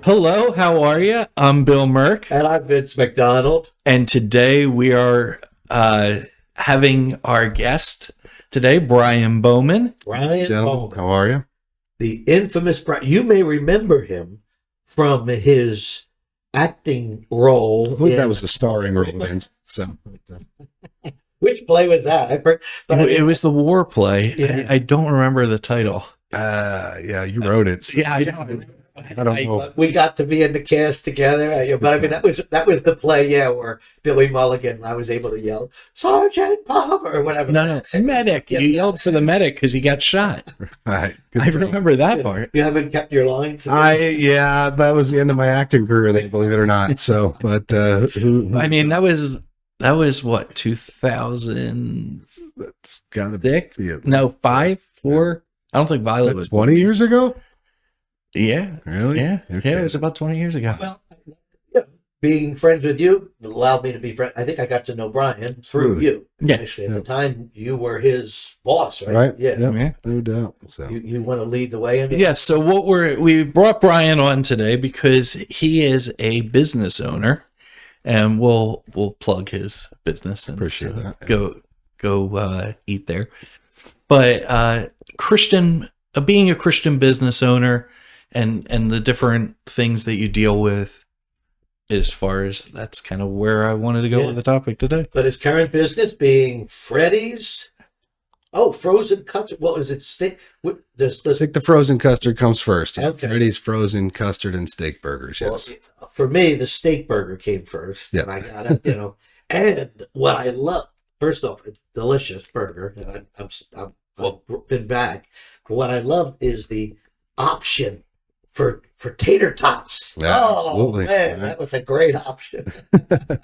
Hello, how are you? I'm Bill Merck. And I'm Vince McDonald. And today we are having our guest today, Brian Bowman. Brian Gentlemen, Bowman. how are you? The infamous Brian. You may remember him from his acting role. I believe that was a starring role, Vince. So, Which play was that? It was the war play. Yeah. I don't remember the title. yeah, you wrote it. So Yeah, I know. I don't know. We got to be in the cast together. But I mean, that was the play, yeah, where Billy Mulligan, I was able to yell, Sergeant Palmer, or whatever. No, medic. Yeah. You yelled for the medic because he got shot. Right. I remember that part. You haven't kept your lines? Yeah, that was the end of my acting career, believe it or not. So, but I mean, that was what, 2000? That's gotta be No, 5, 4. I don't think Violet was 20 years ago. Yeah, Really? Yeah, Okay. yeah. It was about 20 years ago. Well, yeah, being friends with you allowed me to be friends. I think I got to know Brian through Absolutely. you. Yeah. Initially, at the time, you were his boss, right? Right? Yeah. Yeah. No doubt. So, You want to lead the way in it? Yeah, so we brought Brian on today because he is a business owner, and we'll plug his business and Appreciate that. go eat there. But being a Christian business owner and the different things that you deal with, as far as that's kind of where I wanted to go with the topic today. But his current business being Freddy's. Oh, frozen cuts. What was it? Steak. I think the frozen custard comes first. Yeah. Okay. Freddy's frozen custard and Steakburgers. Yes. Well, for me, the steak burger came first. Yeah. And I got it, And what I love, first off, it's a delicious burger. And I've been back. But what I love is the option for tater tots. Yeah, absolutely. Man, Right. that was a great option.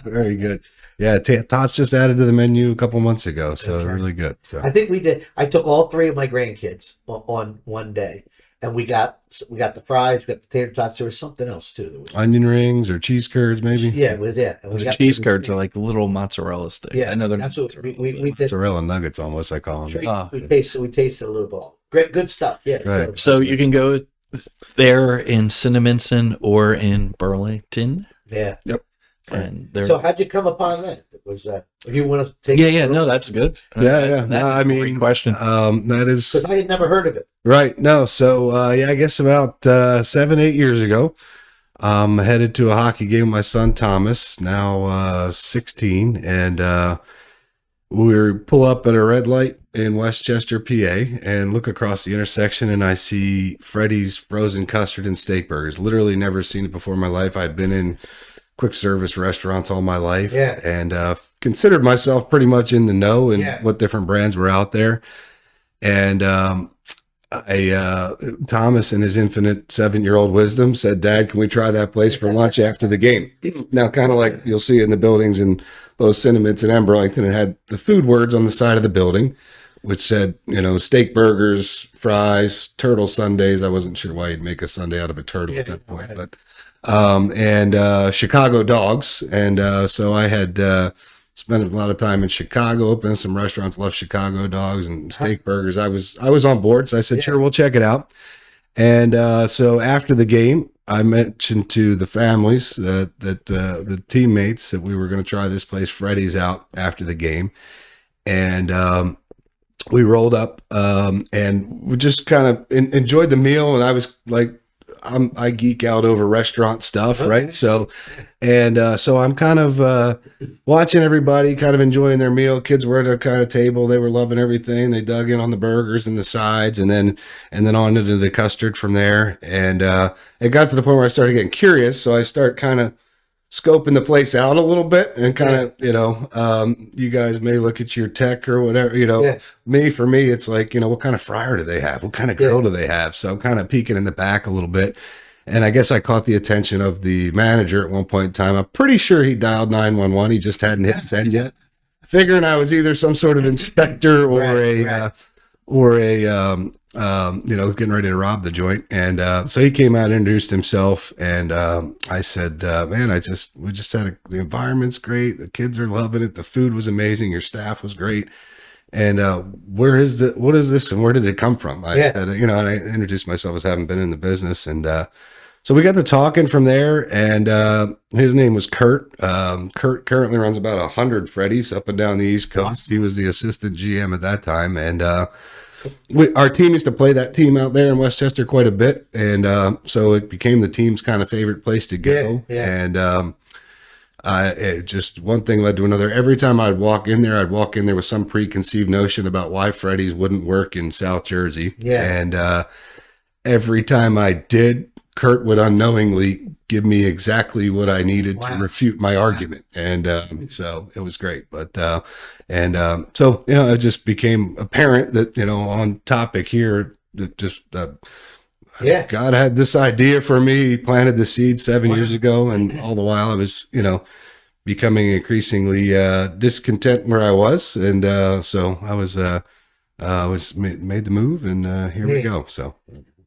Very good. Yeah, Tots just added to the menu a couple months ago, so Okay. really good. So I think we did. I took all three of my grandkids on one day, and we got the fries, we got the tater tots. There was something else too. There was, onion rings or cheese curds, maybe. yeah, it was it. And we The got- cheese curds are like little mozzarella sticks. Yeah, I know they're absolutely. mozzarella. We did. Mozzarella nuggets, almost I call them. We tasted a little bit. Great, good stuff. Yeah. Right. So you can go there in Cinnaminson or in Burlington, Yeah. and there. So how'd you come upon that? Was you want to take? yeah. No, that's good. Yeah. That's No, a great question. That is Because I had never heard of it. right. No, so I guess about 7-8 years ago, headed to a hockey game with my son Thomas, now 16, and we pull up at a red light in Westchester, PA, and look across the intersection, and I see Freddy's frozen custard and Steakburgers. Literally never seen it before in my life. I'd been in quick service restaurants all my life, Yeah. and considered myself pretty much in the know and Yeah. what different brands were out there. And Thomas, in his infinite 7-year-old wisdom, said, "Dad, can we try that place for lunch after the game?" Now, kind of like you'll see in the buildings in both Cinnaminson and Burlington, it had the food words on the side of the building, which said, steak burgers, fries, turtle sundaes. I wasn't sure why you'd make a sundae out of a turtle at that point, but and Chicago dogs. And so I had spent a lot of time in Chicago, opened some restaurants, loved Chicago dogs and steak burgers. I was on board, so I said, "Sure, we'll check it out." And so after the game, I mentioned to the families that the teammates that we were going to try this place, Freddy's, out after the game, and we rolled up and we just kind of enjoyed the meal. And I was like, I geek out over restaurant stuff, right? So, and so I'm kind of watching everybody kind of enjoying their meal. Kids were at a kind of table; they were loving everything. They dug in on the burgers and the sides, and then on into the custard from there. And it got to the point where I started getting curious, so I start kind of scoping the place out a little bit, and kind of you guys may look at your tech or whatever, for me it's like, what kind of fryer do they have, what kind of grill do they have? So I'm kind of peeking in the back a little bit, and I guess I caught the attention of the manager at one point in time. I'm pretty sure he dialed 911. He just hadn't hit send yet, figuring I was either some sort of inspector or getting ready to rob the joint. And so he came out and introduced himself, and I said, "Man, we just had the environment's great. The kids are loving it. The food was amazing. Your staff was great. And what is this, and where did it come from?" I said, and I introduced myself as having been in the business, and So we got to talking from there, and his name was Kurt. Kurt currently runs about 100 Freddy's up and down the East Coast. He was the assistant GM at that time, and our team used to play that team out there in Westchester quite a bit, and so it became the team's kind of favorite place to go. And it just one thing led to another. Every time I'd walk in there with some preconceived notion about why Freddy's wouldn't work in South Jersey. And every time I did, Kurt would unknowingly give me exactly what I needed to refute my argument. And so it was great. But so, it just became apparent that, on topic here, that just God had this idea for me. He planted the seed 7 years ago. And all the while I was, becoming increasingly discontent where I was. And so I was made the move, and here we go. So.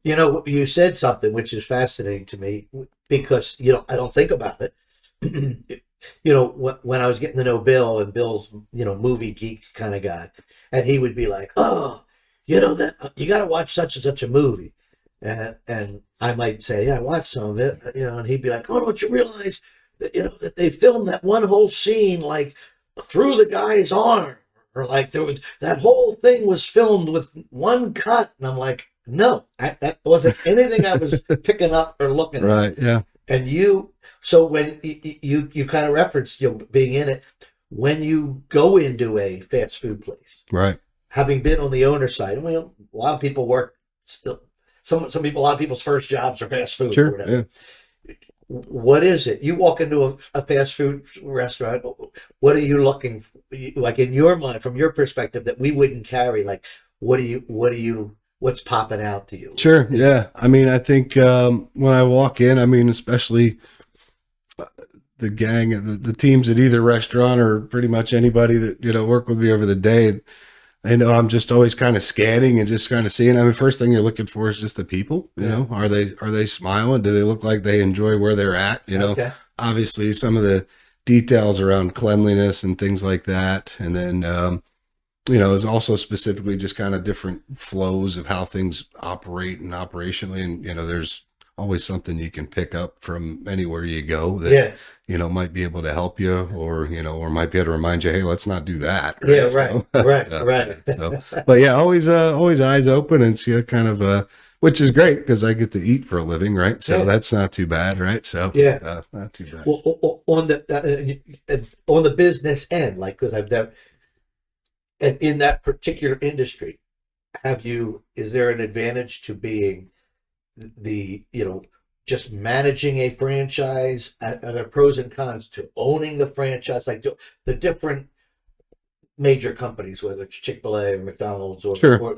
You said something which is fascinating to me because, I don't think about it. When I was getting to know Bill, and Bill's, movie geek kind of guy, and he would be like, oh, that you got to watch such and such a movie. And I might say, yeah, I watched some of it, and he'd be like, oh, don't you realize that, that they filmed that one whole scene, like through the guy's arm, or like that whole thing was filmed with one cut. And I'm like, no, that wasn't anything I was picking up or looking at. Right, yeah. And so when you kind of referenced, being in it, when you go into a fast food place, right? Having been on the owner side, a lot of people work, a lot of people's first jobs are fast food. Sure, or whatever. Yeah. What is it? You walk into a fast food restaurant, what are you looking for? Like in your mind, from your perspective, that we wouldn't carry? Like, what's popping out to you? Sure. Yeah. I mean, I think when I walk in, especially the gang, the teams at either restaurant, or pretty much anybody that, work with me over the day, I'm just always kind of scanning and just kind of seeing. First thing you're looking for is just the people, are they smiling? Do they look like they enjoy where they're at? Okay. Obviously some of the details around cleanliness and things like that. And then, is also specifically just kind of different flows of how things operate and operationally. And, there's always something you can pick up from anywhere you go that, might be able to help you, or might be able to remind you, hey, let's not do that. Right? Yeah. Right. So, Right. So, but yeah, always eyes open, and see kind of, which is great because I get to eat for a living. Right. So that's not too bad. Right. So not too bad. Well, on the business end, like, cause I've done, and in that particular industry, is there an advantage to being just managing a franchise? Are there pros and cons to owning the franchise? Like the different major companies, whether it's Chick-fil-A or McDonald's or, Sure.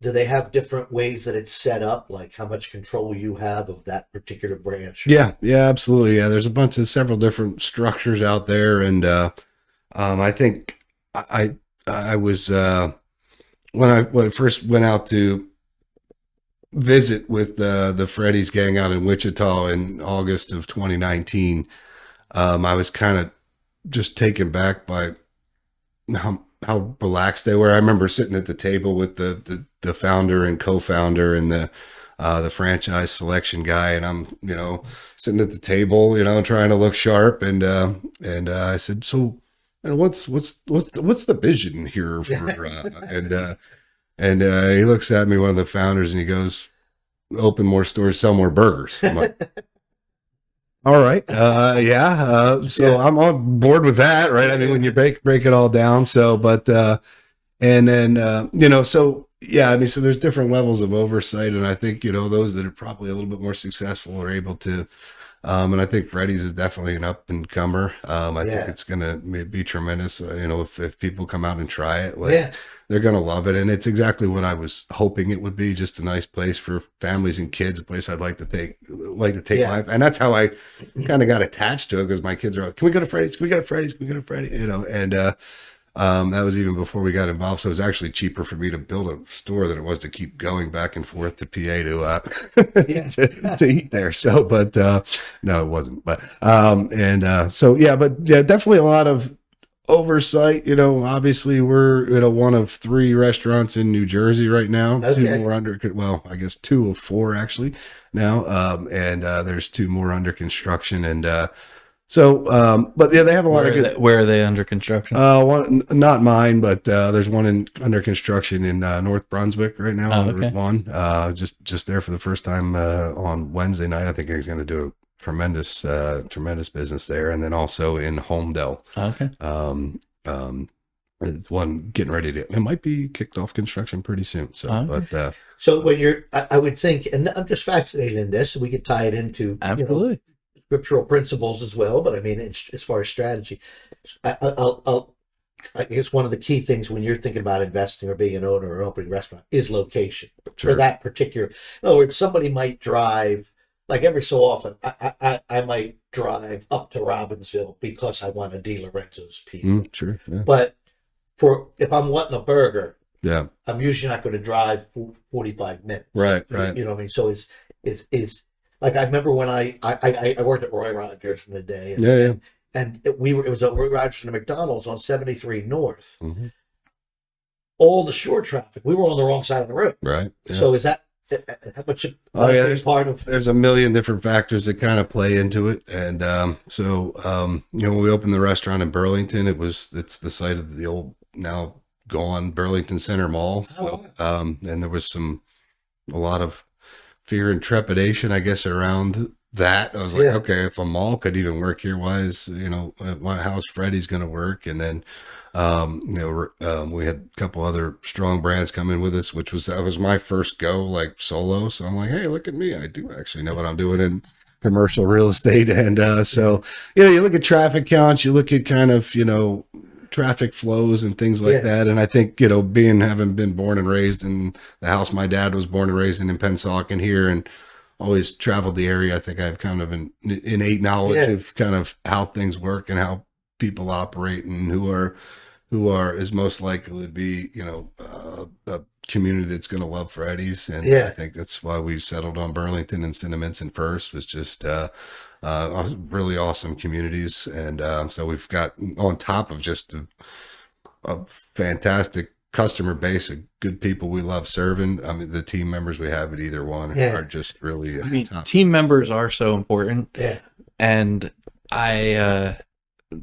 Do they have different ways that it's set up? Like how much control you have of that particular branch? Yeah, absolutely. Yeah. There's several different structures out there. And, I think I was, when I first went out to visit with the Freddy's gang out in Wichita in August of 2019, I was kind of just taken back by how relaxed they were. I remember sitting at the table with the founder and co-founder and the franchise selection guy, and I'm sitting at the table trying to look sharp, and I said, so what's the vision here for and he looks at me, one of the founders, and he goes, open more stores, sell more burgers. I'm like, all right. So I'm on board with that. Right. When you break it all down. So, but, and then, so yeah, so there's different levels of oversight. And I think, those that are probably a little bit more successful are able to, and I think Freddy's is definitely an up and comer. I think it's going to be tremendous. If people come out and try it, they're going to love it. And it's exactly what I was hoping it would be. Just a nice place for families and kids, a place I'd like to take life. And that's how I kind of got attached to it, because my kids are like, can we go to Freddy's? Can we go to Freddy's? Can we go to Freddy's? And, that was even before we got involved. So it was actually cheaper for me to build a store than it was to keep going back and forth to PA to eat there. So, but, no, it wasn't. But, but definitely a lot of oversight, obviously we're one of 3 restaurants in New Jersey right now. Okay. 2 more under, well, I guess 2 of 4 actually now. And there's 2 more under construction. And but yeah, they have a lot of good. Where are they under construction? One, not mine, but there's one under construction in North Brunswick right now on okay. Route 1. Just there for the first time on Wednesday night. I think he's going to do a tremendous business there, and then also in Holmdel. Okay. There's one getting ready to. It might be kicked off construction pretty soon. So, Okay. but So when I would think, and I'm just fascinated in this, we could tie it into Absolutely. scriptural principles as well. But I mean, as far as strategy, I guess one of the key things when you're thinking about investing or being an owner or opening a restaurant is location Sure. for that particular. In other words, somebody might drive, like every so often, I might drive up to Robbinsville because I want a Di Lorenzo's pizza. Sure. Yeah. But if I'm wanting a burger, Yeah. I'm usually not going to drive 45 minutes. Right. You know what I mean? So it's like, I remember when I worked at Roy Rogers in the day. And, Yeah. and it was at Roy Rogers and McDonald's on 73 North. Mm-hmm. All the shore traffic, we were on the wrong side of the road. Right. Yeah. So is that how much? Oh, yeah, part of. There's a million different factors that kind of play into it, and when we opened the restaurant in Burlington, it's the site of the old now gone Burlington Center Mall. So, and there was a lot of fear and trepidation, I guess, around that. I was like, okay, if a mall could even work here, why is how's Freddy's going to work? And then we had a couple other strong brands come in with us, that was my first go like solo. So I'm like, hey, look at me. I do actually know what I'm doing in commercial real estate. And you look at traffic counts, you look at kind of, traffic flows and things like that. And I think, having been born and raised in the house my dad was born and raised in Pennsauken here and always traveled the area, I think I have kind of an innate knowledge of kind of how things work and how people operate and who are is most likely to be, a community that's going to love Freddy's. And I think that's why we've settled on Burlington and Cinnaminson first, was just really awesome communities. And so we've got, on top of just a fantastic customer base of good people we love serving. I mean, the team members we have at either one are just really top. Team members are so important. Yeah. And I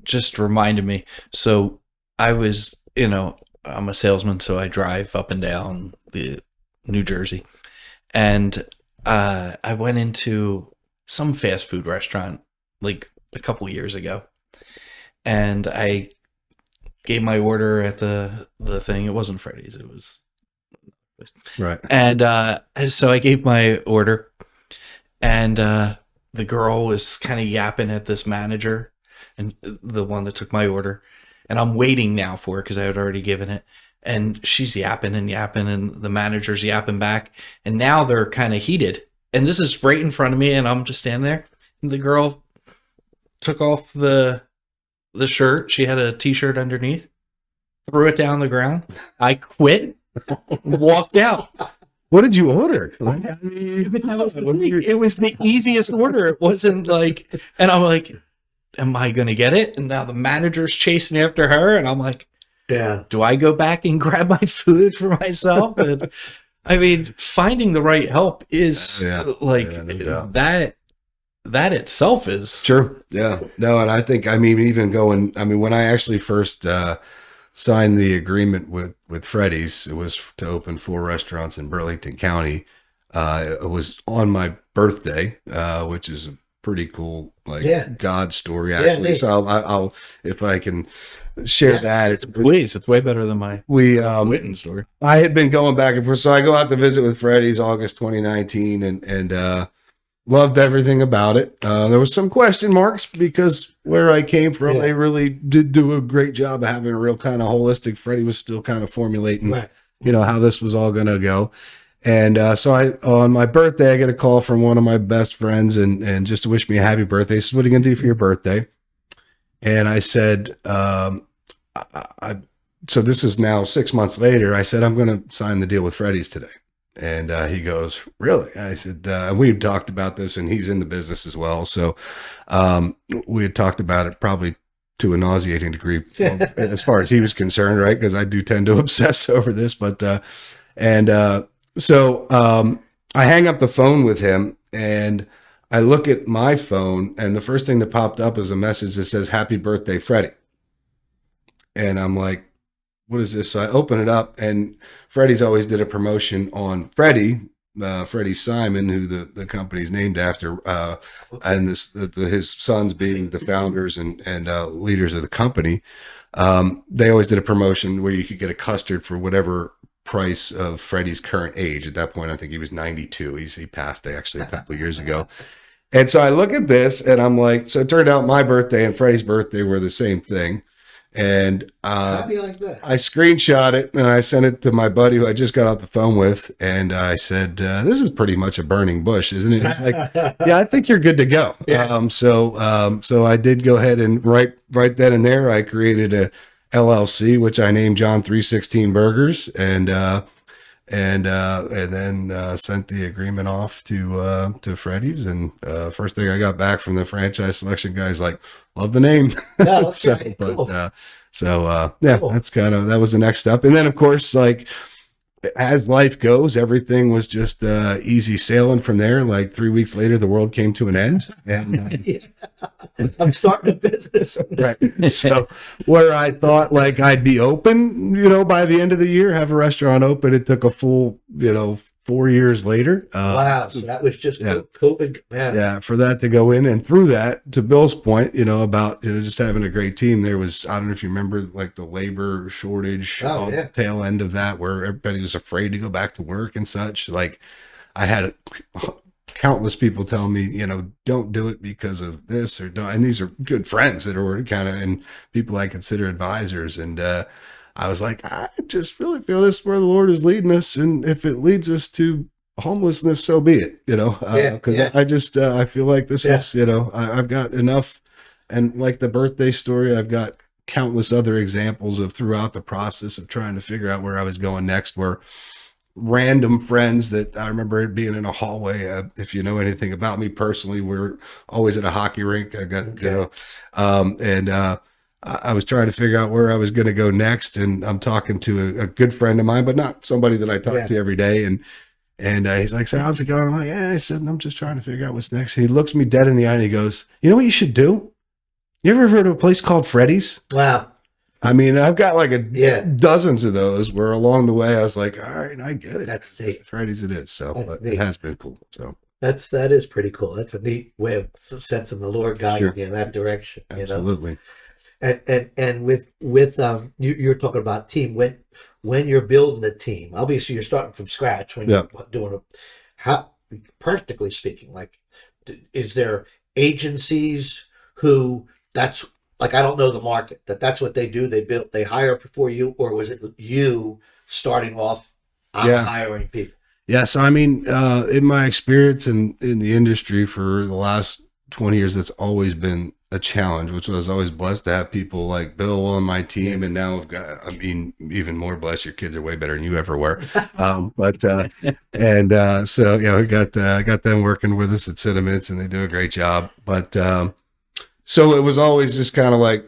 just reminded me. So I was, I'm a salesman, so I drive up and down the New Jersey. And I went into some fast food restaurant like a couple years ago. And I gave my order at the thing. It wasn't Freddy's. It was right. And so I gave my order, and the girl was kind of yapping at this manager, and the one that took my order. And I'm waiting now for her because I had already given it. And she's yapping, and the manager's yapping back. And now they're kind of heated. And this is right in front of me, and I'm just standing there. And the girl took off the shirt. She had a t-shirt underneath, threw it down the ground. I quit, walked out. What did you order? It was the easiest order. It wasn't like, and I'm like, am I going to get it? And now the manager's chasing after her. And I'm like, do I go back and grab my food for myself? And I mean, finding the right help is that itself is sure. Yeah. No. And I think, when I actually first, signed the agreement with Freddy's, it was to open 4 restaurants in Burlington County. It was on my birthday, which is a pretty cool, God story actually. So I'll if I can share that. It's way better than my Witten story. I had been going back and forth. So I go out to visit with Freddy's August 2019 and loved everything about it. There was some question marks because where I came from, they really did do a great job of having a real kind of holistic. Freddy was still kind of formulating, how this was all going to go. And so on my birthday, I get a call from one of my best friends and just to wish me a happy birthday. He says, what are you going to do for your birthday? And I said, so this is now 6 months later. I said, I'm going to sign the deal with Freddy's today. And he goes, really? And I said, we had talked about this, and he's in the business as well. So we had talked about it probably to a nauseating degree as far as he was concerned, right? Because I do tend to obsess over this, but so I hang up the phone with him, and I look at my phone, and the first thing that popped up is a message that says, "Happy birthday, Freddy." And I'm like, what is this? So I open it up, and Freddy's always did a promotion on Freddy, Freddy Simon, who the company's named after, and his sons being the founders and leaders of the company. They always did a promotion where you could get a custard for whatever price of Freddy's current age. At that point, I think he was 92. He passed actually a couple of years ago. And so I look at this, and I'm like, so it turned out my birthday and Freddy's birthday were the same thing. And How do you like that? I screenshot it, and I sent it to my buddy who I just got off the phone with, and I said, "This is pretty much a burning bush, isn't it?" He's like, "Yeah, I think you're good to go." Yeah. So I did go ahead and right then and there, I created a LLC, which I named John 316 Burgers, and then sent the agreement off to Freddy's. And first thing I got back from the franchise selection guys, like, love the name. Yeah, that's So, great. but Cool. yeah, Cool. that was the next step. And then of course, like, as life goes, everything was just easy sailing from there. Like 3 weeks later, the world came to an end. And Yeah. I'm starting a business. right. So where I thought like I'd be open, by the end of the year, have a restaurant open, it took a full, 4 years later. Wow. So that was just yeah. COVID. Man. Yeah, for that to go in, and through that, to Bill's point, about just having a great team. There was, I don't know if you remember, like the labor shortage on the tail end of that, where everybody was afraid to go back to work and such. Like, I had countless people tell me, don't do it because of this or don't. And these are good friends that are kind of, and people I consider advisors. And I was like, I just really feel this is where the Lord is leading us, and if it leads us to homelessness, so be it, because I feel like this is, I've got enough. And like the birthday story, I've got countless other examples of throughout the process of trying to figure out where I was going next, where random friends that I remember being in a hallway. If you know anything about me personally, we're always at a hockey rink. I got, I was trying to figure out where I was going to go next. And I'm talking to a good friend of mine, but not somebody that I talk to every day. And he's like, "So how's it going?" I'm like, "Yeah." I said, "I'm just trying to figure out what's next." And he looks me dead in the eye and he goes, "You know what you should do? You ever heard of a place called Freddy's?" Wow. I mean, I've got like dozens of those where along the way I was like, all right, I get it. That's neat. Freddy's it is. So That's but neat. it has been cool. So That is pretty cool. That's a neat way of sensing the Lord guiding you in that direction. absolutely. And with you're talking about team when you're building a team. Obviously, you're starting from scratch when you're doing how practically speaking. Like, is there agencies who that's like, I don't know the market, that's what they do. They hire for you, or was it you starting off? I'm hiring people. Yeah. So, I mean, in my experience in the industry for the last 20 years, that's always been a challenge, which I was always blessed to have people like Bill on my team. And now I've got, even more blessed. Your kids are way better than you ever were. So yeah, we got them working with us at Sentiments, and they do a great job. But, so it was always just kind of like,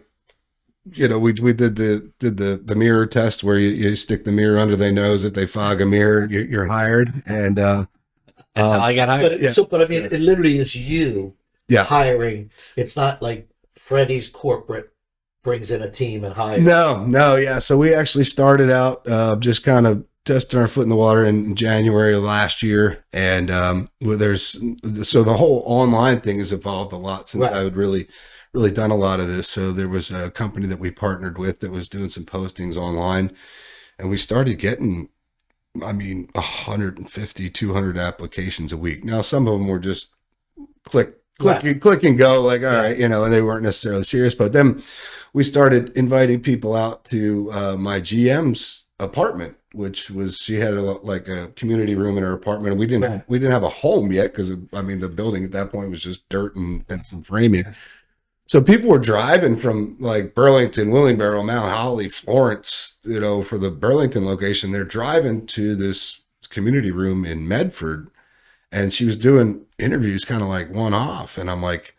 we did the mirror test where you stick the mirror under their nose. If they fog a mirror, you're hired. And That's how I got hired. But I mean, it literally is you hiring. It's not like Freddy's corporate brings in a team and hires. No. Yeah. So we actually started out just kind of testing our foot in the water in January of last year. And so the whole online thing has evolved a lot since I would really done a lot of this. So there was a company that we partnered with that was doing some postings online, and we started getting, 150, 200 applications a week. Now, some of them were just click and go, like, all right, and they weren't necessarily serious. But then we started inviting people out to my GM's apartment, which was, she had a community room in her apartment, and we didn't have a home yet, because the building at that point was just dirt and some framing. So people were driving from like Burlington, Willingboro, Mount Holly, Florence, for the Burlington location. They're driving to this community room in Medford, and she was doing interviews kind of like one off. And I'm like,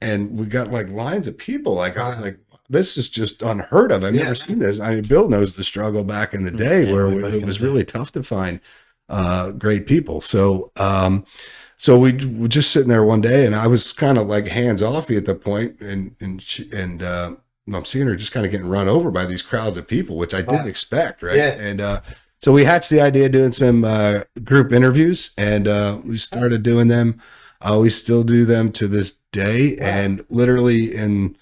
and we got like lines of people. Like I was like, this is just unheard of. I've never seen this. I mean, Bill knows the struggle back in the day where it was really tough to find great people. So so we were just sitting there one day, and I was kind of like hands offy at the point, and I'm seeing her just kind of getting run over by these crowds of people, which I didn't expect, right? Yeah. And so we hatched the idea of doing some group interviews, and we started doing them. We still do them to this day, and literally in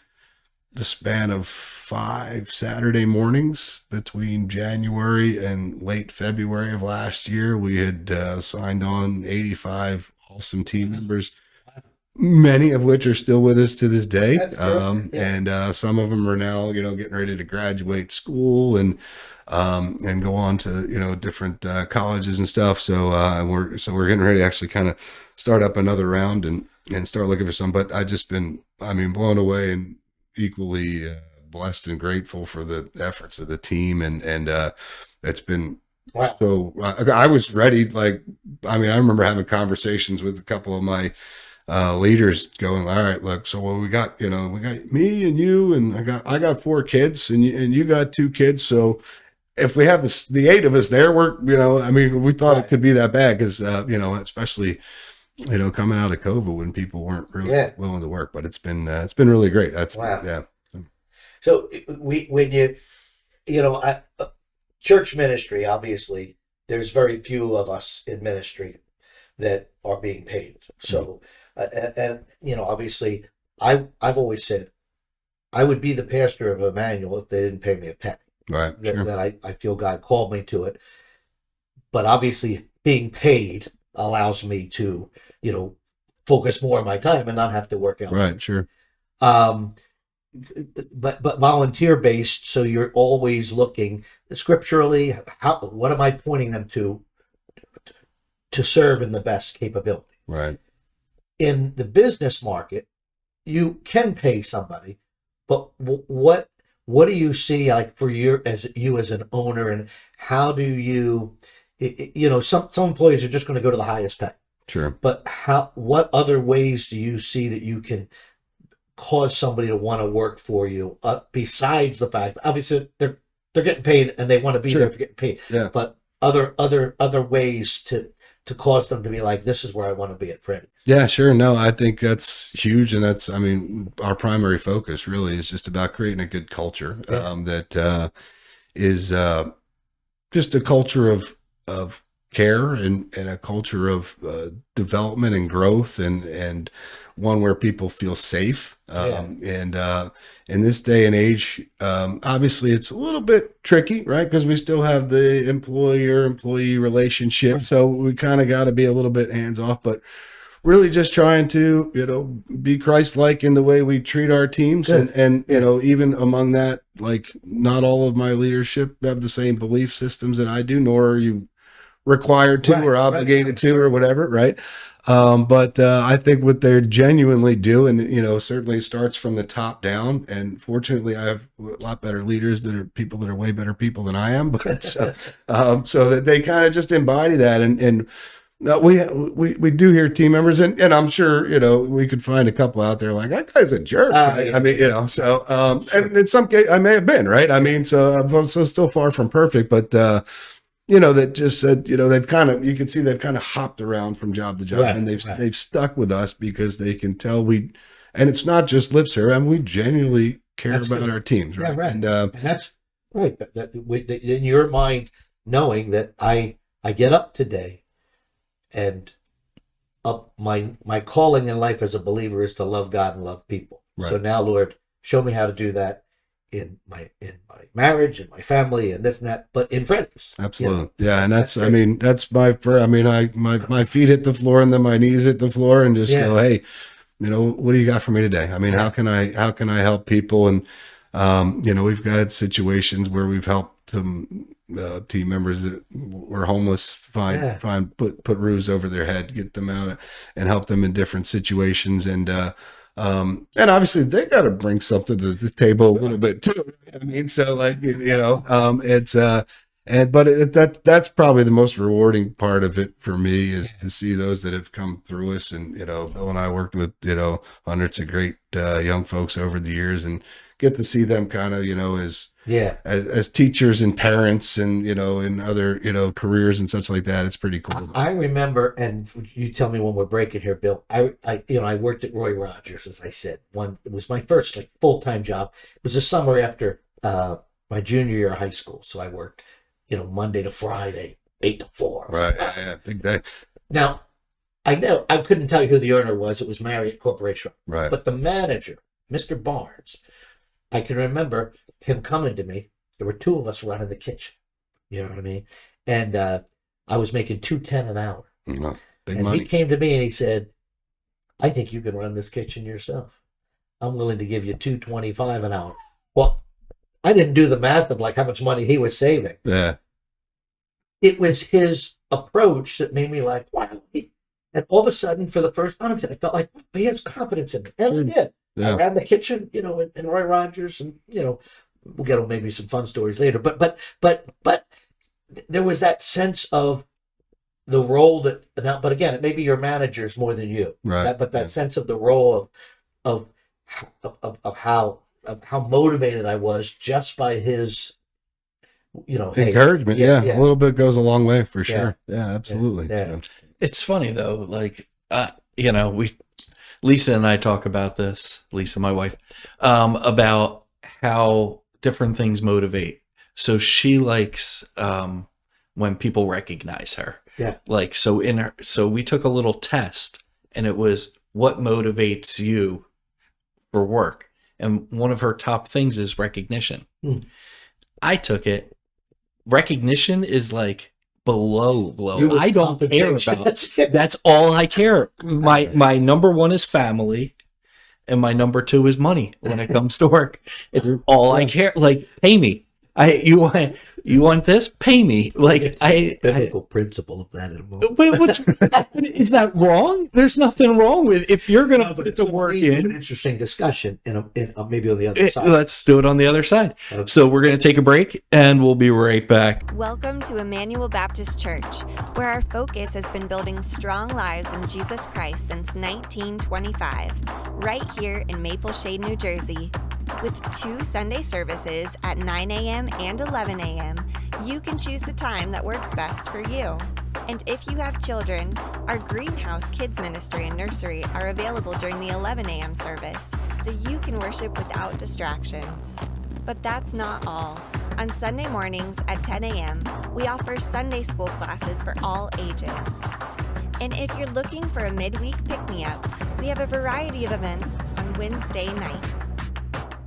the span of 5 Saturday mornings between January and late February of last year, we had signed on 85 awesome team members, many of which are still with us to this day. And some of them are now, getting ready to graduate school and go on to, different colleges and stuff. So we're getting ready to actually kind of start up another round and start looking for some, but I just been, blown away and equally blessed and grateful for the efforts of the team. And it's been, so I was ready. Like, I remember having conversations with a couple of my leaders going, all right, look, so we got me and you, and I got 4 kids, and you got 2 kids. So if we have the 8 of us there, we're, we thought it could be that bad because, especially, coming out of COVID when people weren't really willing to work, but it's been really great. That's So when you, church ministry, obviously, there's very few of us in ministry that are being paid. So, obviously, I've always said I would be the pastor of Emmanuel if they didn't pay me a penny. Right. That I feel God called me to it. But obviously, being paid allows me to, focus more on my time and not have to work out. Right. Sure. But volunteer based, so you're always looking scripturally. What am I pointing them to serve in the best capability? Right. In the business market, you can pay somebody, but what do you see like for you as an owner, and how do you, some employees are just going to go to the highest pay. Sure. But what other ways do you see that you can cause somebody to want to work for you, besides the fact obviously they're getting paid and they want to be there for getting paid, but other ways to cause them to be like, this is where I want to be at Freddy's? Yeah, sure. No, I think that's huge, and that's our primary focus really is just about creating a good culture that is just a culture of care and a culture of development and growth, and one where people feel safe. And in this day and age, obviously it's a little bit tricky, right? Because we still have the employer-employee relationship. So we kind of got to be a little bit hands-off, but really just trying to, be Christ-like in the way we treat our teams. And even among that, like, not all of my leadership have the same belief systems that I do, nor are you required to or obligated to or whatever, right? But I think what they genuinely do, and certainly starts from the top down. And fortunately, I have a lot better leaders that are people that are way better people than I am. But so that they kind of just embody that, and we do hear team members, and I'm sure we could find a couple out there like, that guy's a jerk. So and in some case I may have been, right? So I'm still far from perfect, but that just said, they've kind of, you can see they've kind of hopped around from job to job, and they've stuck with us because they can tell and it's not just lip service. We genuinely care about our teams, right? And that's right. That in your mind, knowing that I get up today, and my calling in life as a believer is to love God and love people. Right. So now, Lord, show me how to do that in my marriage and my family and this and that, but in Freddy's. Absolutely. Yeah. And that's my feet hit the floor and then my knees hit the floor, and just go, hey, what do you got for me today? How can I help people? And, we've got situations where we've helped team members that were homeless put roofs over their head, get them out and help them in different situations. And obviously they got to bring something to the table a little bit too. So like, it's That's probably the most rewarding part of it for me is to see those that have come through us. And, Bill and I worked with, hundreds of great young folks over the years and get to see them kind of, as teachers and parents and, in other, careers and such like that. It's pretty cool. I remember, and you tell me when we're breaking here, Bill, I worked at Roy Rogers, as I said. It was my first full-time job. It was the summer after my junior year of high school. So I worked, Monday to Friday, 8 to 4. Right. Yeah. Big day. Now, I couldn't tell you who the owner was. It was Marriott Corporation. Right. But the manager, Mr. Barnes, I can remember him coming to me. There were two of us running the kitchen. You know what I mean? And I was making $2.10 an hour. Big and money. He came to me and he said, I think you can run this kitchen yourself. I'm willing to give you $2.25 an hour. Well, I didn't do the math of how much money he was saving. Yeah. It was his approach that made me wow. And all of a sudden, for the first time, I felt like he has confidence in me. And he did. Yeah. I ran the kitchen, in Roy Rogers, and we'll get on maybe some fun stories later. But there was that sense of the role but again, it may be your managers more than you. Right. That sense of the role of how motivated I was just by his, encouragement. hey, Yeah. A little bit goes a long way for sure. Yeah, absolutely. Yeah. So, It's funny though, Lisa and I talk about this, Lisa, my wife, about how different things motivate. So she likes when people recognize her. Yeah. So we took a little test and it was what motivates you for work. And one of her top things is recognition. I took it. Recognition is below. I don't care about. That's all I care. My number one is family, and my number two is money. When it comes to work, it's all I care. Pay me. You want this? Pay me. Biblical principle of that in a moment. Wait, is that wrong? There's nothing wrong with if you're gonna put the work in. An interesting discussion in maybe on the other side. Let's do it on the other side. Okay. So we're gonna take a break and we'll be right back. Welcome to Emmanuel Baptist Church, where our focus has been building strong lives in Jesus Christ since 1925, right here in Maple Shade, New Jersey. With 2 Sunday services at 9 a.m. and 11 a.m., you can choose the time that works best for you. And if you have children, our Greenhouse Kids Ministry and Nursery are available during the 11 a.m. service, so you can worship without distractions. But that's not all. On Sunday mornings at 10 a.m., we offer Sunday school classes for all ages. And if you're looking for a midweek pick-me-up, we have a variety of events on Wednesday nights.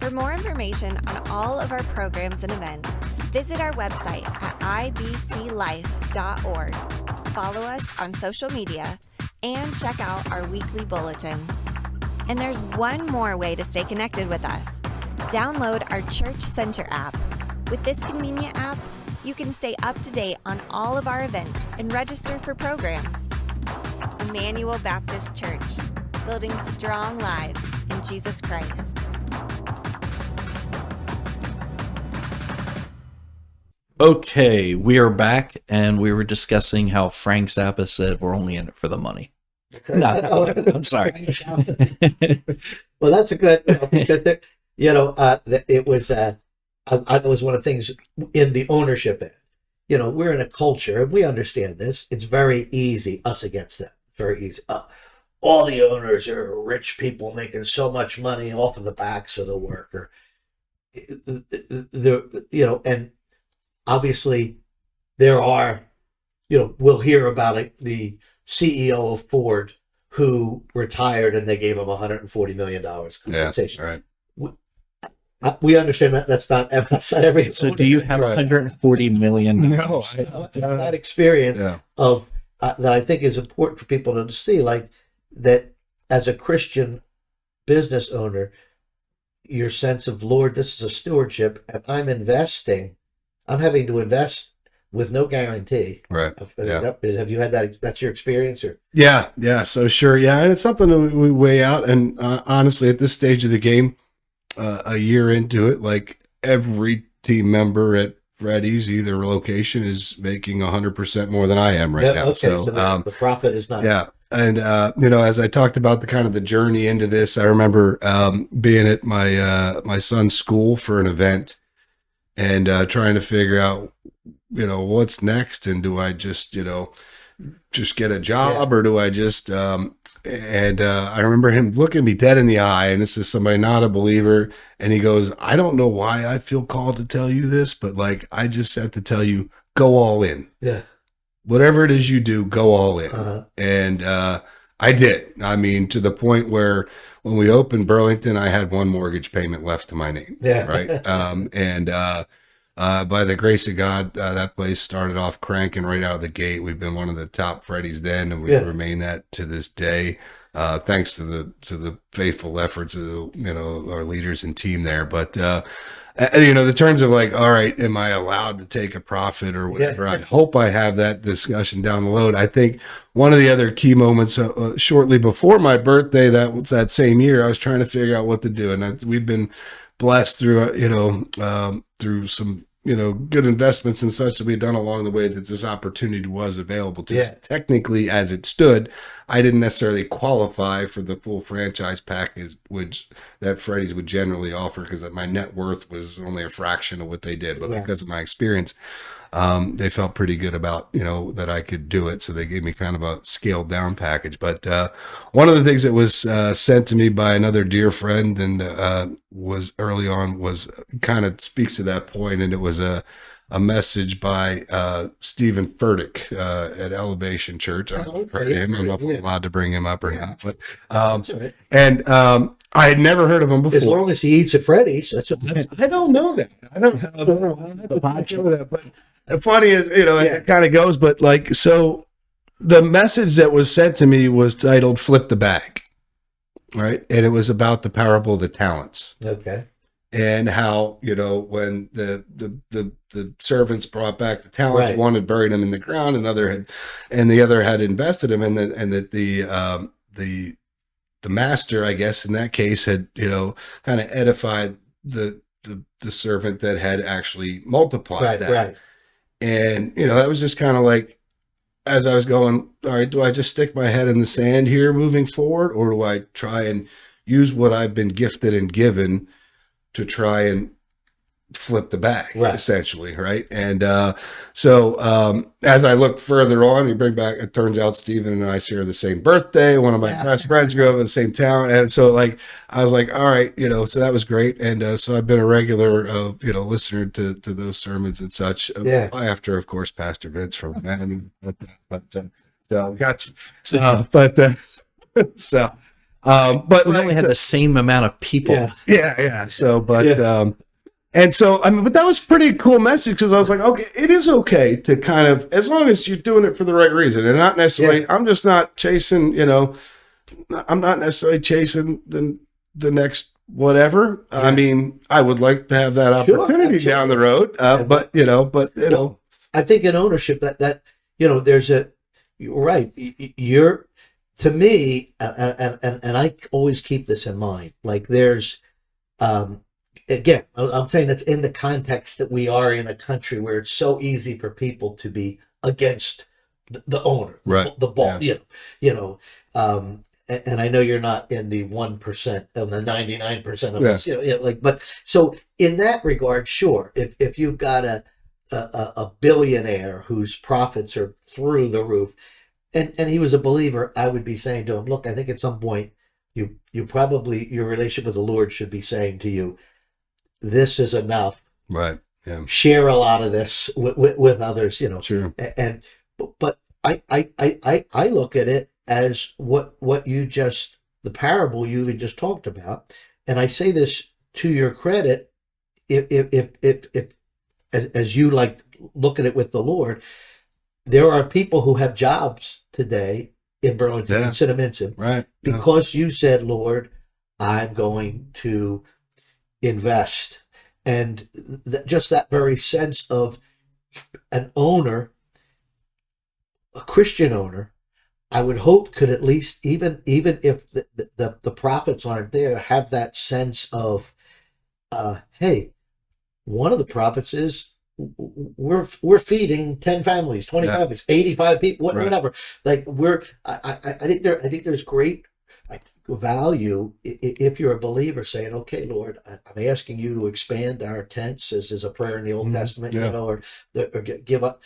For more information on all of our programs and events, visit our website at ibclife.org. Follow us on social media and check out our weekly bulletin. And there's one more way to stay connected with us. Download our Church Center app. With this convenient app, you can stay up to date on all of our events and register for programs. Emmanuel Baptist Church, building strong lives in Jesus Christ. Okay, we are back, and we were discussing how Frank Zappa said we're only in it for the money. No, I'm sorry. Well, that's a good thing. It was one of the things in the ownership end. We're in a culture, and we understand this. It's very easy, us against them. Very easy. All the owners are rich people making so much money off of the backs of the worker. And obviously, there are, we'll hear about it, the CEO of Ford who retired and they gave him $140 million compensation. Yeah, right. We understand that's not every. So, do you have $140 million? No, that experience of that I think is important for people to see, that as a Christian business owner, your sense of, Lord, this is a stewardship, and I'm having to invest with no guarantee. Right. Have you had that? That's your experience, or? Yeah. So sure. Yeah. And it's something that we weigh out. And honestly, at this stage of the game, a year into it, every team member at Freddy's, either location, is making 100% more than I am right now. Okay, So, the profit is not. yeah. And, as I talked about the kind of the journey into this, I remember being at my son's school for an event and trying to figure out, what's next. And do I just get a job, or do I just, I remember him looking me dead in the eye, and this is somebody not a believer. And he goes, I don't know why I feel called to tell you this, but like, I just have to tell you, go all in. Yeah. Whatever it is you do, go all in. Uh-huh. And I did. I mean, to the point where when we opened Burlington, I had one mortgage payment left to my name. Yeah. Right. By the grace of God, that place started off cranking right out of the gate. We've been one of the top Freddy's then, and we remain that to this day, thanks to the faithful efforts of our leaders and team there. But the terms of like, all right, am I allowed to take a profit or whatever? I hope I have that discussion down the road. I think one of the other key moments shortly before my birthday, that was that same year, I was trying to figure out what to do, and we've been blessed through through some good investments and such that we've done along the way, that this opportunity was available to us. Technically, as it stood, I didn't necessarily qualify for the full franchise package that Freddy's would generally offer, because my net worth was only a fraction of what they did. But because of my experience, they felt pretty good about that I could do it, so they gave me kind of a scaled down package. But one of the things that was sent to me by another dear friend and was early on was kind of speaks to that point, and it was a message by Stephen Furtick at Elevation Church. I've heard of him. I'm not allowed to bring him up or not, but That's all right. and I had never heard of him before. As long as he eats at Freddy's, that's okay. I don't know that. I don't know that. But the funny is, it kind of goes. But like, so the message that was sent to me was titled "Flip the Bag," right? And it was about the parable of the talents. Okay. And how, when the servants brought back the talents, one had buried them in the ground, the other had invested them, and that the master, I guess in that case, had kind of edified the servant that had actually multiplied that. Right. And that was just kind of like, as I was going, all right, do I just stick my head in the sand here moving forward, or do I try and use what I've been gifted and given to try and flip the bag, essentially, right? And so as I look further on, you bring back, it turns out Stephen and I share the same birthday. One of my best friends grew up in the same town. And so like, I was like, all right, so that was great. And so I've been a regular, listener to those sermons and such. After, of course, Pastor Vince from Man. So gotcha. But we only had the same amount of people. Yeah. So, and so, but that was pretty cool message, because I was like, okay, it is okay to kind of, as long as you're doing it for the right reason, and not necessarily, I'm just not chasing, I'm not necessarily chasing the next whatever. I mean, I would like to have that opportunity down the road, but I think in ownership that there's you're right. You're, to me, and I always keep this in mind, like there's, again, I'm saying that's in the context that we are in a country where it's so easy for people to be against the owner, the ball, and I know you're not in the 1% of the 99% of us, but so in that regard, sure, if you've got a billionaire whose profits are through the roof, and he was a believer, I would be saying to him, look, I think at some point you probably, your relationship with the Lord should be saying to you, this is enough. Right. Yeah. Share a lot of this with others, True. But I look at it as what you just, the parable you just talked about, and I say this to your credit, if as you like look at it with the Lord, there are people who have jobs today in Burlington and Cinnaminson, right? Because you said, Lord, I'm going to invest, and just that very sense of an owner, a Christian owner, I would hope could at least, even if the profits aren't there, have that sense of, hey, one of the profits is we're feeding 10 families, 20 Yeah. families, 85 people, Right. whatever. Like I think there's great value if you're a believer saying, okay, Lord, I'm asking you to expand our tents, as is a prayer in the Old Mhm. Testament, Yeah. you know, or give up.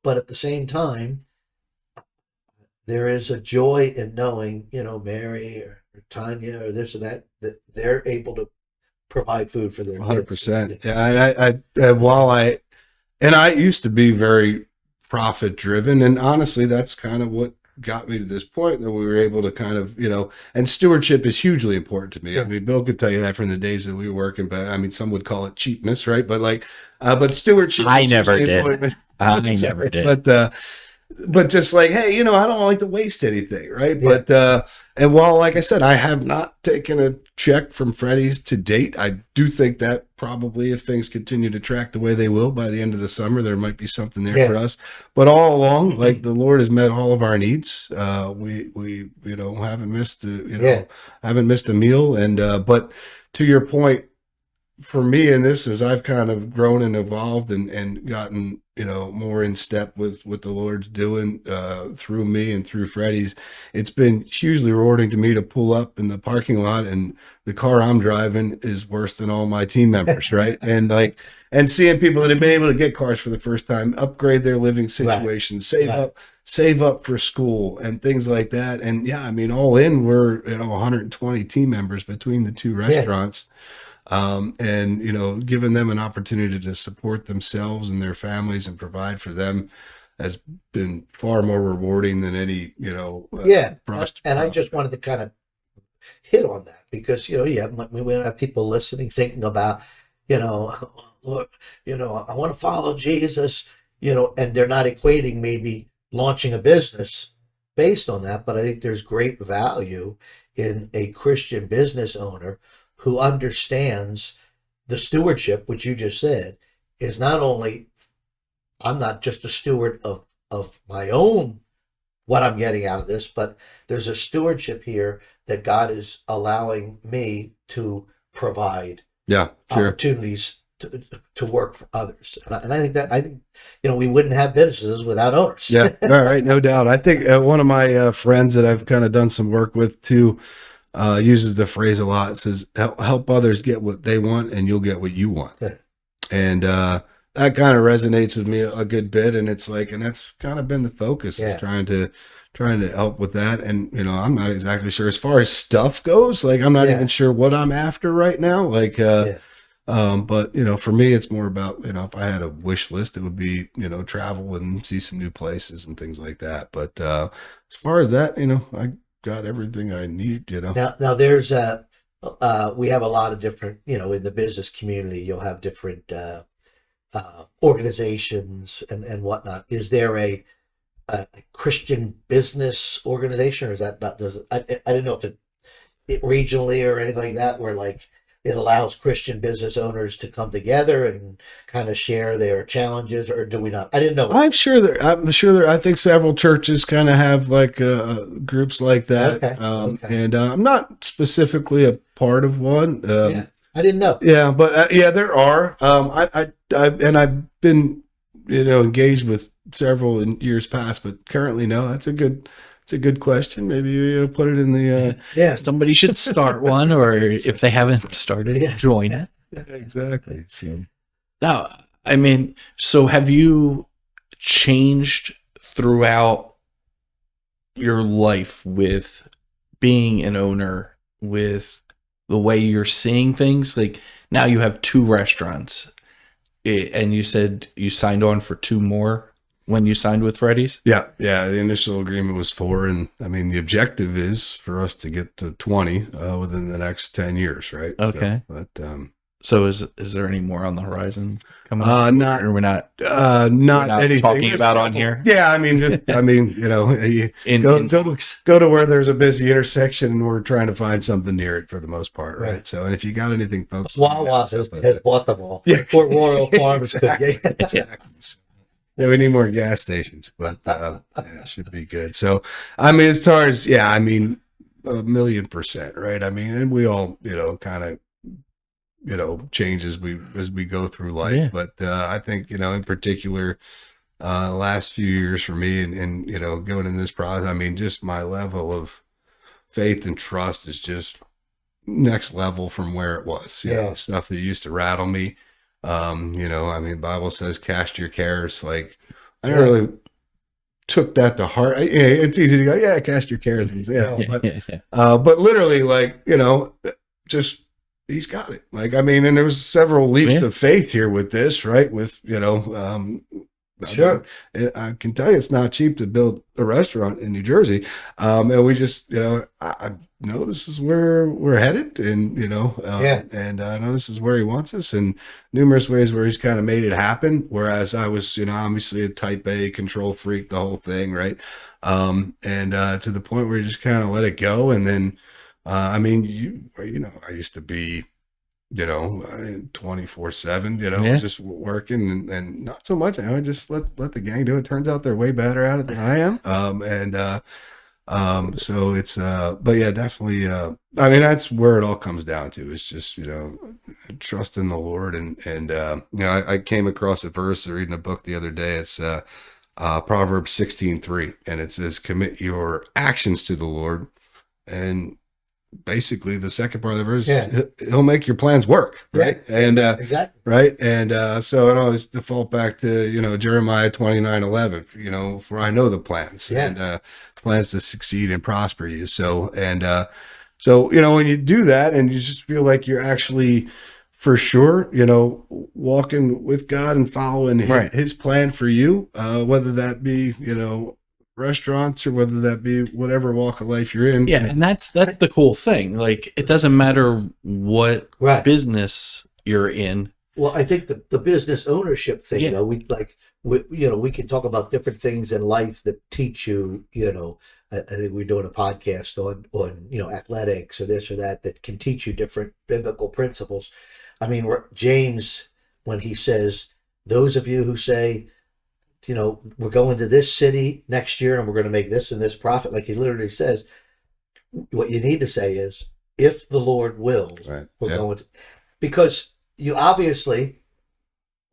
But at the same time, there is a joy in knowing, you know, Mary or Tanya or this or that they're able to provide food for their kids. 100%. Yeah, and I used to be very profit driven, and honestly, that's kind of what got me to this point that we were able to kind of, and stewardship is hugely important to me. Yeah. I mean, Bill could tell you that from the days that we were working, but I mean, some would call it cheapness, right? But but stewardship. I is never hugely did. important. I never did. But just like, hey, I don't like to waste anything, right? Yeah. But and while, like I said, I have not taken a check from Freddy's to date, I do think that probably if things continue to track the way they will by the end of the summer, there might be something there Yeah. for us. But all along, like the Lord has met all of our needs. We haven't missed haven't missed a meal, and but to your point, for me in this, as I've kind of grown and evolved and gotten more in step with what the Lord's doing through me and through Freddy's, it's been hugely rewarding to me to pull up in the parking lot and the car I'm driving is worse than all my team members, right? And seeing people that have been able to get cars for the first time, upgrade their living situation, save up for school and things like that. And yeah, I mean, all in, we're 120 team members between the two restaurants. And giving them an opportunity to support themselves and their families and provide for them has been far more rewarding than any And I just wanted to kind of hit on that because we have people listening thinking about Lord, I want to follow Jesus, and they're not equating maybe launching a business based on that. But I think there's great value in a Christian business owner who understands the stewardship, which you just said, is not only, I'm not just a steward of my own, what I'm getting out of this, but there's a stewardship here that God is allowing me to provide opportunities to work for others. And I think we wouldn't have businesses without owners. Yeah, all right, no doubt. I think one of my friends that I've kind of done some work with too, uses the phrase a lot. It says, help others get what they want and you'll get what you want. Yeah. And that kind of resonates with me a good bit. And it's like, and that's kind of been the focus, is trying to help with that. And, I'm not exactly sure as far as stuff goes, like, I'm not even sure what I'm after right now. Like, but for me, it's more about, if I had a wish list, it would be, travel and see some new places and things like that. But as far as that, I got everything I need, Now there's we have a lot of different, in the business community, you'll have different organizations and whatnot. Is there a Christian business organization, or is that not? I didn't know if it regionally or anything like that, where like it allows Christian business owners to come together and kind of share their challenges, or do we not? I didn't know. I'm sure there. I think several churches kind of have like groups like that. Okay. And I'm not specifically a part of one. I didn't know. Yeah, but there are. I've been engaged with several in years past, but currently no. That's a good question. Maybe you put it in the Somebody should start one, or if they haven't started, join it. Exactly. So Now, I mean, so have you changed throughout your life with being an owner, with the way you're seeing things? Like now you have 2 restaurants, and you said you signed on for 2 more when you signed with Freddy's? Yeah. The initial agreement was 4, and I mean the objective is for us to get to 20 within the next 10 years, right? Okay. So, So is there any more on the horizon coming up? up? Not, or we're not anything talking about on here. Yeah, I mean, go to where there's a busy intersection, and we're trying to find something near it for the most part, right? So, and if you got anything, folks, Wawa has bought them all. Yeah, Fort Royal Farms. Exactly. Yeah, we need more gas stations, but it should be good. So, I mean, as far as 1,000,000%, right? I mean, and we all, kind of change as we go through life. Yeah. But I think, in particular, last few years for me and going in this process, I mean, just my level of faith and trust is just next level from where it was. You know, stuff that used to rattle me. I mean, Bible says, cast your cares. Like, I never really took that to heart. It's easy to go, cast your cares. But literally, like, just, he's got it. Like, I mean, and there was several leaps of faith here with this, right? With, Sure. I can tell you it's not cheap to build a restaurant in New Jersey. And we just, I know this is where we're headed, and, and I know this is where he wants us, and numerous ways where he's kind of made it happen. Whereas I was, obviously a type A control freak, the whole thing. Right. And to the point where you just kind of let it go. And then, I mean, I used to be, 24/7, just working and not so much. I would just let the gang do it. Turns out they're way better at it than I am. So it's, but yeah, definitely, I mean, that's where it all comes down to. It's just, trust in the Lord. And I came across a verse reading a book the other day. It's, Proverbs 16:3, and it says, commit your actions to the Lord. And basically the second part of the verse, he'll make your plans work, right? And exactly, right. And so I always default back to Jeremiah 29:11, for I know the plans and plans to succeed and prosper you. So when you do that and you just feel like you're actually for sure walking with God and following his plan for you, whether that be restaurants or whether that be whatever walk of life you're in. And that's the cool thing. Like, it doesn't matter what business you're in. Well, I think the business ownership thing, though, we can talk about different things in life that teach you, I think we're doing a podcast on athletics or this or that can teach you different biblical principles. I mean, James, when he says, those of you who say, we're going to this city next year and we're going to make this and this profit, like he literally says, what you need to say is, if the Lord wills, we're going to, because you obviously,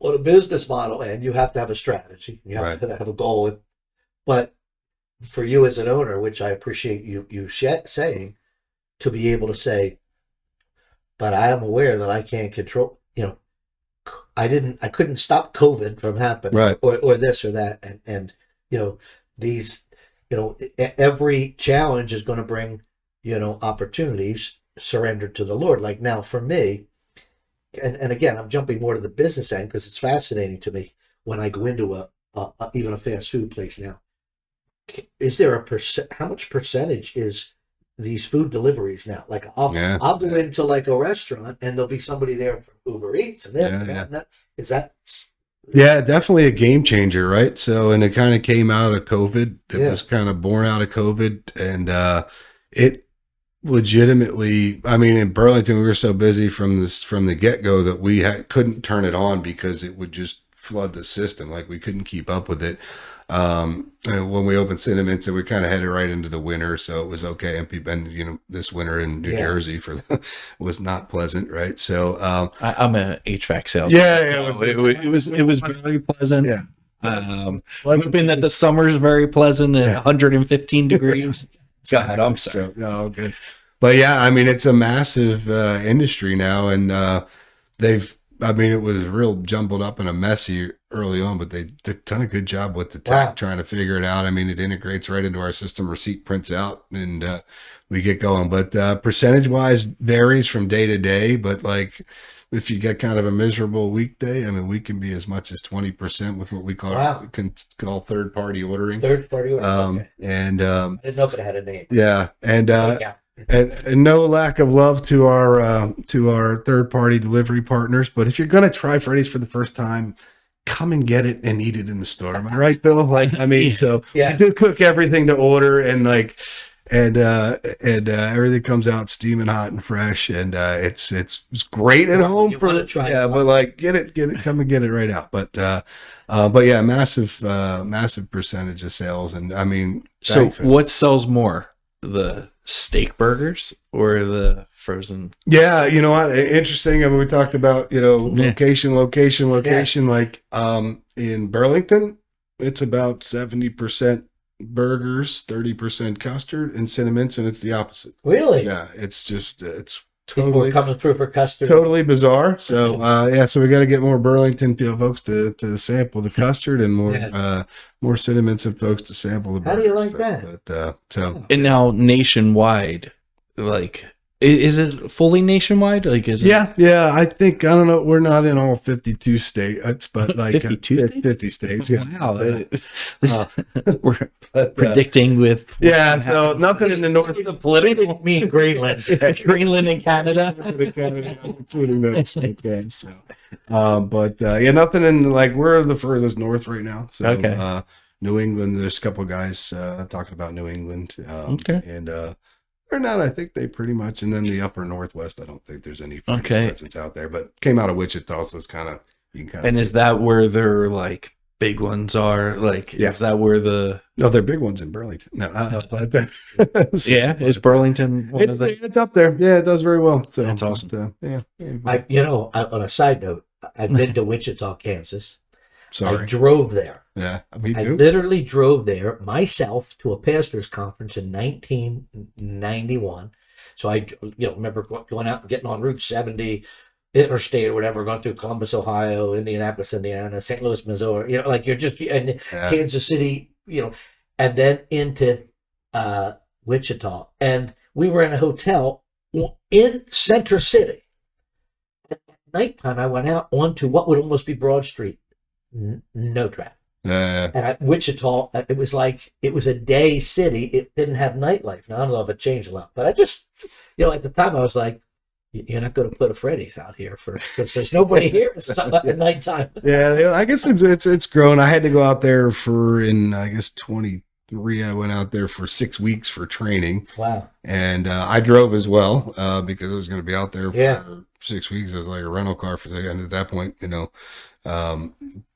on a business model end, you have to have a strategy, you have to have a goal, but for you as an owner, which I appreciate you saying, to be able to say, but I am aware that I can't control, I couldn't stop COVID from happening, or this or that. And these, every challenge is going to bring, opportunities surrendered to the Lord. Like now for me, and again, I'm jumping more to the business end because it's fascinating to me when I go into even a fast food place now. Is there how much percentage is these food deliveries now? Like I'll go into like a restaurant and there'll be somebody there from Uber Eats and this and that. Is that? Yeah, definitely a game changer, right? So, and it kind of came out of COVID. It was kind of born out of COVID, and it legitimately, I mean, in Burlington, we were so busy from the get-go that we couldn't turn it on because it would just flood the system. Like we couldn't keep up with it. And when we opened Sentiments, and we kind of headed right into the winter, so it was okay. And this winter in New Jersey was not pleasant, right? So I'm a HVAC salesman. It was very pleasant. Hoping that the summer's very pleasant at 115 degrees. God, I'm sorry. No, good. But yeah, I mean, it's a massive industry now, and it was real jumbled up and a messy early on, but they did a ton of good job with the tech trying to figure it out. I mean, it integrates right into our system, receipt prints out, and we get going. But percentage wise varies from day to day. But like if you get kind of a miserable weekday, I mean, we can be as much as 20% with what we call third party ordering. And I didn't know if it had a name. Yeah. And and no lack of love to our third party delivery partners. But if you're going to try Freddy's for the first time, come and get it and eat it in the store. Am I right, Bill? Like, I mean, so we do cook everything to order, and everything comes out steaming hot and fresh, and it's great at home but like get it, come and get it right out. But yeah, massive percentage of sales, and I mean, so what sells more, the Steakburgers or the frozen? Yeah, you know what? Interesting. I mean, we talked about, location. Like in Burlington, it's about 70% burgers, 30% custard and cinnamons, and it's the opposite. Really? Yeah, it's just it's People totally are coming through for custard. totally bizarre. So so we got to get more Burlington folks to sample the custard and more cinnamons and folks to sample the burgers. How do you like that? But, so And now nationwide, like, is it fully nationwide? Like, is it? yeah, I think, I don't know, we're not in all 52 states, but like 52 states? 50 states. Yeah. Wow. We're predicting with. So nothing in the north. The political. Me and Greenland. Greenland and Canada. Including those. Okay, so, nothing in, like, we're the furthest north right now. So, Okay. New England, there's a couple of guys talking about New England. Okay. And or not, I think they pretty much, and then the upper northwest, I don't think there's any Okay. presence out there, but came out of Wichita, so it's kind of, you can kind of. And is that where their like big ones are? Like, is that where the? No, they're big ones in Burlington. No, but Yeah, is Burlington one of the? it's up there. Yeah, it does very well. So That's awesome. On a side note, I've been to Wichita, Kansas. I Sorry. drove there. Yeah, me I too. literally drove there myself to a pastor's conference in 1991. So I, remember going out and getting on Route 70, interstate or whatever, going through Columbus, Ohio, Indianapolis, Indiana, St. Louis, Missouri. You're just and Kansas City, and then into Wichita, and we were in a hotel in Center City. At nighttime, I went out onto what would almost be Broad Street. No traffic. And Wichita, it was a day city. It didn't have nightlife. Now, I don't know if it changed a lot, but I just, at the time I was like, you're not going to put a Freddy's out here because there's nobody here at nighttime. Yeah, I guess it's grown. I had to go out there in 23. I went out there for 6 weeks for training. Wow. And I drove as well because I was going to be out there for 6 weeks. I was like a rental car and at that point,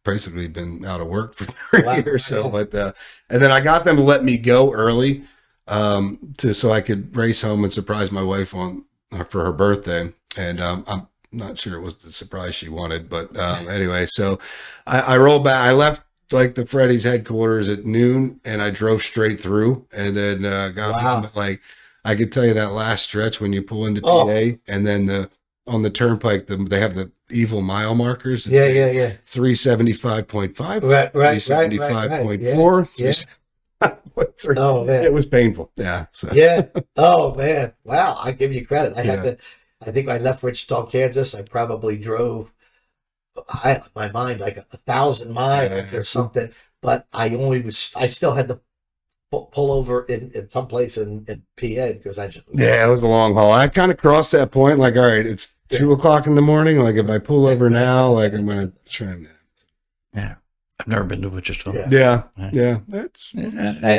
basically been out of work for 30 years. So, but and then I got them to let me go early so I could race home and surprise my wife for her birthday. And I'm not sure it was the surprise she wanted, but anyway, so I rolled back. I left like the Freddy's headquarters at noon, and I drove straight through, and then got home. Like, I could tell you that last stretch when you pull into PA, and then on the turnpike, they have the evil mile markers. It's 375.5, right, 375.4. Oh man, it was painful. Yeah. So. Yeah. Oh man. Wow. I give you credit. I think I left Wichita, Kansas. I probably drove, my mind, like 1,000 miles or something. But I still had to pull over in some place in PA because it was a long haul. I kind of crossed that point. Like, all right, it's 2 o'clock in the morning. Like, if I pull over now, like, I'm going to try and. Yeah. I've never been to Wichita. Yeah. I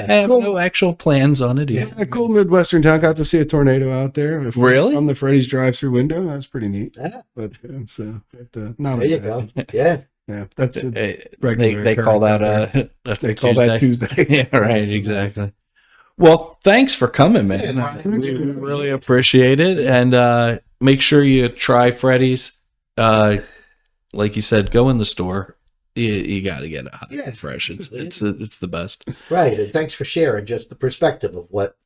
have no actual plans on it either. Yeah, a cool Midwestern town. Got to see a tornado out there. Really? From the Freddy's drive-through window. That's pretty neat. Yeah. But there you go. Yeah. Yeah. That's regular. They call that they call that Tuesday. Yeah. Right. Exactly. Well, thanks for coming, man. We really appreciate it, and make sure you try Freddy's. Like you said, go in the store. You got to get it hot fresh. It's the best. Right, and thanks for sharing just the perspective of what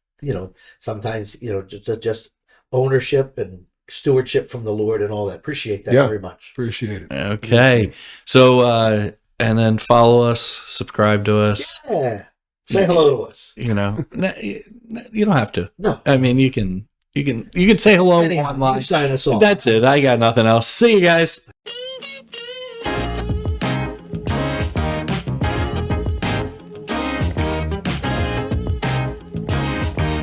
sometimes just ownership and stewardship from the Lord and all that. Appreciate that very much. Appreciate it. Okay, so and then follow us, subscribe to us. Yeah, say hello to us. You don't have to. No, I mean you can say hello anyhow, online. you sign us off. That's it. I got nothing else. See you guys.